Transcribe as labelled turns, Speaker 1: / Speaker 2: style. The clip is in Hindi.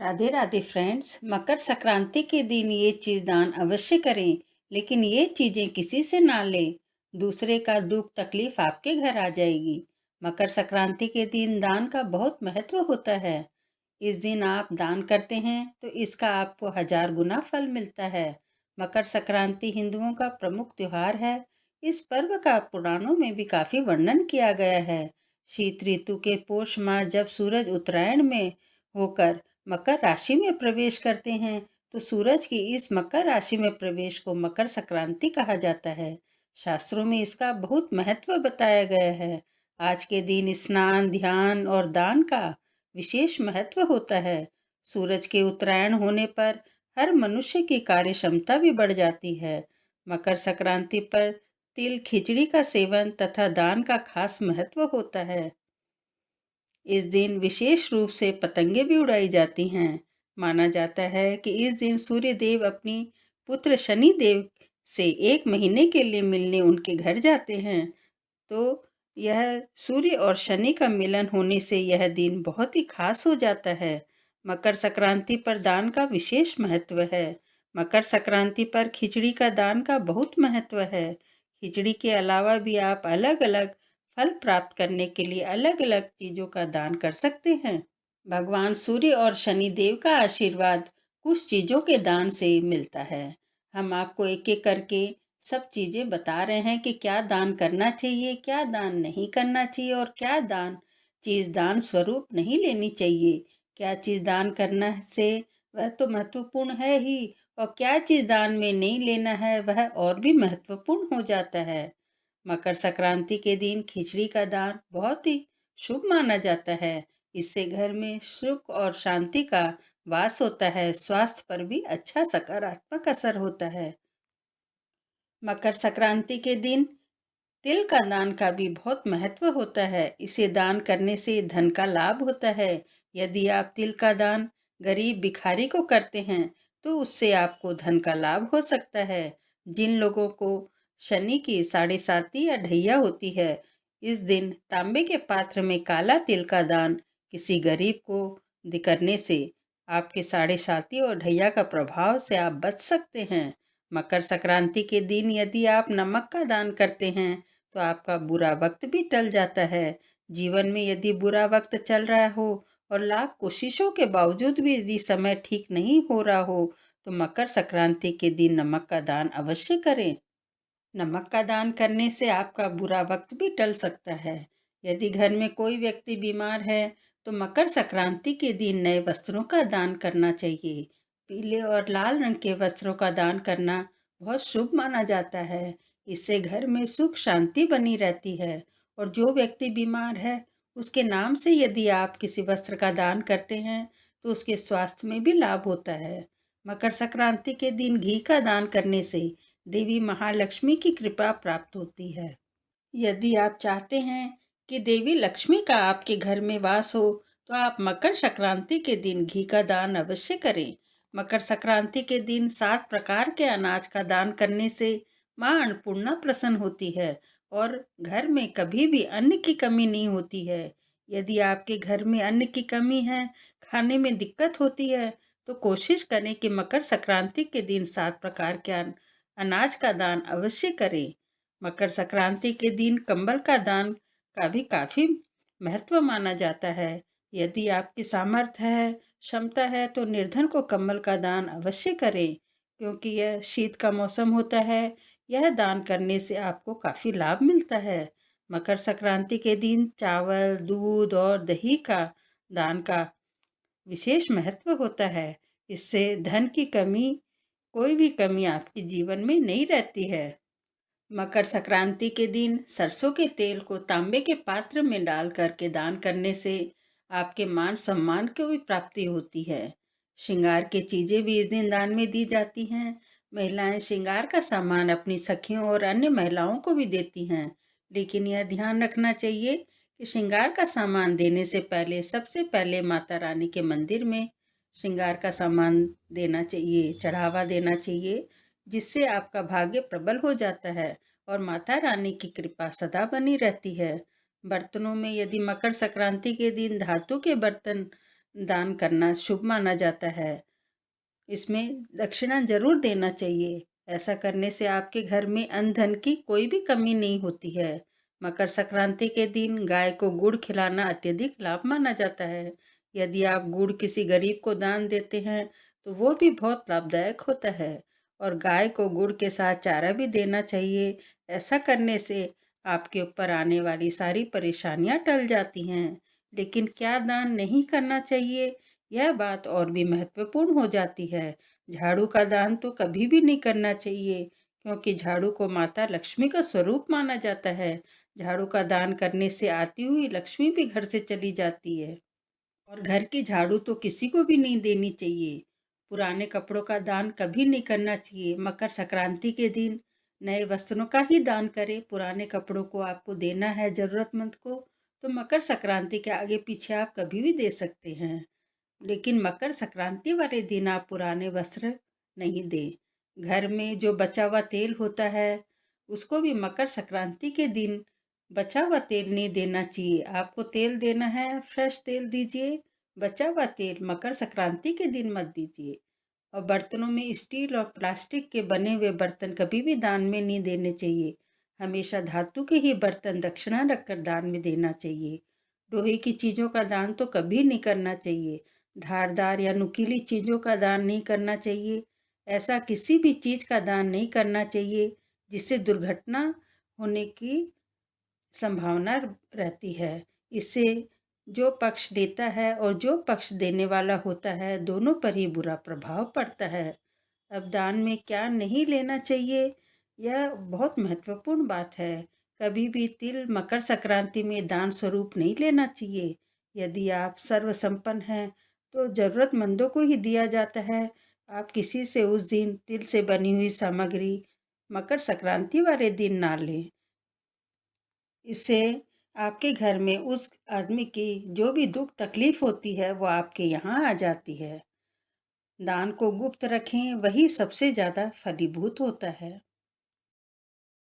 Speaker 1: राधे राधे फ्रेंड्स। मकर संक्रांति के दिन ये चीज दान अवश्य करें, लेकिन ये चीजें किसी से ना लें। दूसरे का दुख तकलीफ आपके घर आ जाएगी। मकर संक्रांति के दिन दान का बहुत महत्व होता है। इस दिन आप दान करते हैं तो इसका आपको 1000 गुना फल मिलता है। मकर संक्रांति हिंदुओं का प्रमुख त्योहार है। इस पर्व का पुराणों में भी काफी वर्णन किया गया है। शीत ऋतु के पौष माह जब सूरज उत्तरायण में होकर मकर राशि में प्रवेश करते हैं तो सूरज की इस मकर राशि में प्रवेश को मकर संक्रांति कहा जाता है। शास्त्रों में इसका बहुत महत्व बताया गया है। आज के दिन स्नान, ध्यान और दान का विशेष महत्व होता है। सूरज के उत्तरायण होने पर हर मनुष्य की कार्य क्षमता भी बढ़ जाती है। मकर संक्रांति पर तिल खिचड़ी का सेवन तथा दान का खास महत्व होता है। इस दिन विशेष रूप से पतंगे भी उड़ाई जाती हैं। माना जाता है कि इस दिन सूर्य देव अपनी पुत्र शनि देव से 1 महीने के लिए मिलने उनके घर जाते हैं। तो यह सूर्य और शनि का मिलन होने से यह दिन बहुत ही खास हो जाता है। मकर संक्रांति पर दान का विशेष महत्व है। मकर संक्रांति पर खिचड़ी का दान का बहुत महत्व है। खिचड़ी के अलावा भी आप अलग अलग फल प्राप्त करने के लिए अलग अलग चीजों का दान कर सकते हैं। भगवान सूर्य और शनि देव का आशीर्वाद कुछ चीजों के दान से मिलता है। हम आपको एक एक करके सब चीजें बता रहे हैं कि क्या दान करना चाहिए, क्या दान नहीं करना चाहिए और क्या चीज दान स्वरूप नहीं लेनी चाहिए। क्या चीज दान करना से वह तो महत्वपूर्ण है ही, और क्या चीज दान में नहीं लेना है वह और भी महत्वपूर्ण हो जाता है। मकर संक्रांति के दिन खिचड़ी का दान बहुत ही शुभ माना जाता है। इससे घर में सुख और शांति का वास होता है। स्वास्थ्य पर भी अच्छा सकारात्मक असर होता है। मकर संक्रांति के दिन तिल का दान का भी बहुत महत्व होता है। इसे दान करने से धन का लाभ होता है। यदि आप तिल का दान गरीब भिखारी को करते हैं तो उससे आपको धन का लाभ हो सकता है। जिन लोगों को शनि की 7.5 या ढैया होती है, इस दिन तांबे के पात्र में काला तिल का दान किसी गरीब को करने से आपके 7.5 और ढैया का प्रभाव से आप बच सकते हैं। मकर संक्रांति के दिन यदि आप नमक का दान करते हैं तो आपका बुरा वक्त भी टल जाता है। जीवन में यदि बुरा वक्त चल रहा हो और लाख कोशिशों के बावजूद भी यदि समय ठीक नहीं हो रहा हो तो मकर संक्रांति के दिन नमक का दान अवश्य करें। नमक का दान करने से आपका बुरा वक्त भी टल सकता है। यदि घर में कोई व्यक्ति बीमार है तो मकर संक्रांति के दिन नए वस्त्रों का दान करना चाहिए। पीले और लाल रंग के वस्त्रों का दान करना बहुत शुभ माना जाता है। इससे घर में सुख शांति बनी रहती है। और जो व्यक्ति बीमार है उसके नाम से यदि आप किसी वस्त्र का दान करते हैं तो उसके स्वास्थ्य में भी लाभ होता है। मकर संक्रांति के दिन घी का दान करने से देवी महालक्ष्मी की कृपा प्राप्त होती है। यदि आप चाहते हैं कि देवी लक्ष्मी का आपके घर में वास हो तो आप मकर संक्रांति के दिन घी का दान अवश्य करें। मकर संक्रांति के दिन 7 प्रकार के अनाज का दान करने से मां अन्नपूर्णा प्रसन्न होती है और घर में कभी भी अन्न की कमी नहीं होती है। यदि आपके घर में अन्न की कमी है, खाने में दिक्कत होती है, तो कोशिश करें कि मकर संक्रांति के दिन 7 प्रकार के अनाज का दान अवश्य करें। मकर संक्रांति के दिन कंबल का दान का भी काफी महत्व माना जाता है। यदि आपकी सामर्थ्य है, क्षमता है तो निर्धन को कंबल का दान अवश्य करें, क्योंकि यह शीत का मौसम होता है। यह दान करने से आपको काफी लाभ मिलता है। मकर संक्रांति के दिन चावल, दूध और दही का दान का विशेष महत्व होता है। इससे धन की कमी, कोई भी कमी आपके जीवन में नहीं रहती है। मकर संक्रांति के दिन सरसों के तेल को तांबे के पात्र में डाल करके दान करने से आपके मान सम्मान को भी प्राप्ति होती है। श्रृंगार की चीजें भी इस दिन दान में दी जाती हैं। महिलाएं श्रृंगार का सामान अपनी सखियों और अन्य महिलाओं को भी देती हैं, लेकिन यह ध्यान रखना चाहिए कि श्रृंगार का सामान देने से पहले सबसे पहले माता रानी के मंदिर में श्रृंगार का सामान देना चाहिए, चढ़ावा देना चाहिए, जिससे आपका भाग्य प्रबल हो जाता है और माता रानी की कृपा सदा बनी रहती है। बर्तनों में यदि मकर संक्रांति के दिन धातु के बर्तन दान करना शुभ माना जाता है। इसमें दक्षिणा जरूर देना चाहिए। ऐसा करने से आपके घर में अन्न धन की कोई भी कमी नहीं होती है। मकर संक्रांति के दिन गाय को गुड़ खिलाना अत्यधिक लाभ माना जाता है। यदि आप गुड़ किसी गरीब को दान देते हैं तो वो भी बहुत लाभदायक होता है। और गाय को गुड़ के साथ चारा भी देना चाहिए। ऐसा करने से आपके ऊपर आने वाली सारी परेशानियां टल जाती हैं। लेकिन क्या दान नहीं करना चाहिए, यह बात और भी महत्वपूर्ण हो जाती है। झाड़ू का दान तो कभी भी नहीं करना चाहिए, क्योंकि झाड़ू को माता लक्ष्मी का स्वरूप माना जाता है। झाड़ू का दान करने से आती हुई लक्ष्मी भी घर से चली जाती है। और घर की झाड़ू तो किसी को भी नहीं देनी चाहिए। पुराने कपड़ों का दान कभी नहीं करना चाहिए। मकर संक्रांति के दिन नए वस्त्रों का ही दान करें। पुराने कपड़ों को आपको देना है जरूरतमंद को, तो मकर संक्रांति के आगे पीछे आप कभी भी दे सकते हैं। लेकिन मकर संक्रांति वाले दिन आप पुराने वस्त्र नहीं दें। घर में जो बचा हुआ तेल होता है उसको भी मकर संक्रांति के दिन बचा हुआ तेल नहीं देना चाहिए। आपको तेल देना है फ्रेश तेल दीजिए। बचा हुआ तेल मकर संक्रांति के दिन मत दीजिए। और बर्तनों में स्टील और प्लास्टिक के बने हुए बर्तन कभी भी दान में नहीं देने चाहिए। हमेशा धातु के ही बर्तन दक्षिणा रखकर दान में देना चाहिए। लोहे की चीज़ों का दान तो कभी नहीं करना चाहिए। धारदार या नुकीली चीज़ों का दान नहीं करना चाहिए। ऐसा किसी भी चीज़ का दान नहीं करना चाहिए जिससे दुर्घटना होने की संभावना रहती है। इससे जो पक्ष देता है और जो पक्ष देने वाला होता है दोनों पर ही बुरा प्रभाव पड़ता है। अब दान में क्या नहीं लेना चाहिए, यह बहुत महत्वपूर्ण बात है। कभी भी तिल मकर संक्रांति में दान स्वरूप नहीं लेना चाहिए। यदि आप सर्वसंपन्न हैं तो जरूरतमंदों को ही दिया जाता है। आप किसी से उस दिन तिल से बनी हुई सामग्री मकर संक्रांति वाले दिन ना लें। इससे आपके घर में उस आदमी की जो भी दुख तकलीफ होती है वो आपके यहाँ आ जाती है। दान को गुप्त रखें, वही सबसे ज़्यादा फलीभूत होता है।